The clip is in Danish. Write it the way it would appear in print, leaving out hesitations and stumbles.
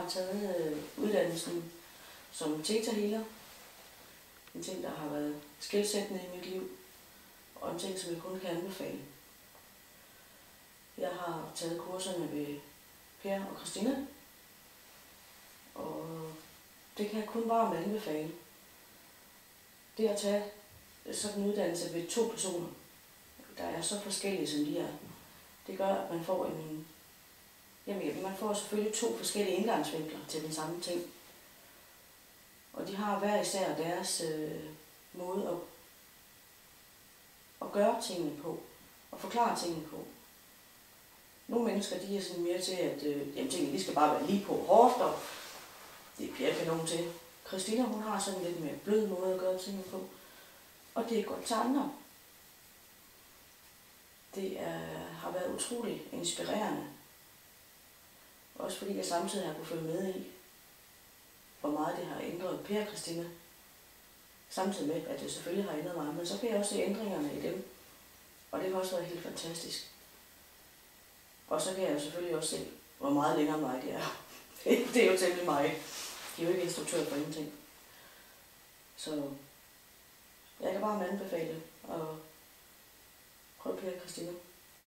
har taget uddannelsen som theta healer. En ting, der har været skelsættende i mit liv, og en ting, som jeg kun kan anbefale. Jeg har taget kurserne ved Per og Christina, og det kan jeg kun varmt anbefale. Det at tage sådan en uddannelse ved 2 personer, der er så forskellige, som de er, det gør, at man får man får selvfølgelig 2 forskellige indgangsvinkler til den samme ting. Og de har hver især deres måde at gøre tingene på, og forklare tingene på. Nogle mennesker, de er sådan mere til, at tingene de skal bare være lige på hårdt, og det er Per kanon til. Christina, hun har sådan lidt mere blød måde at gøre tingene på, og det er godt til andre. Det har været utroligt inspirerende. Også fordi jeg samtidig har kunne følge med i, hvor meget det har ændret Per og Christina. Samtidig med, at det selvfølgelig har ændret mig, men så kan jeg også se ændringerne i dem. Og det har også været helt fantastisk. Og så kan jeg jo selvfølgelig også se, hvor meget længere mig det er. Det er jo temmelig mig. De er jo ikke instruktør for ingenting. Så jeg kan bare anbefale at prøve Per og Christina.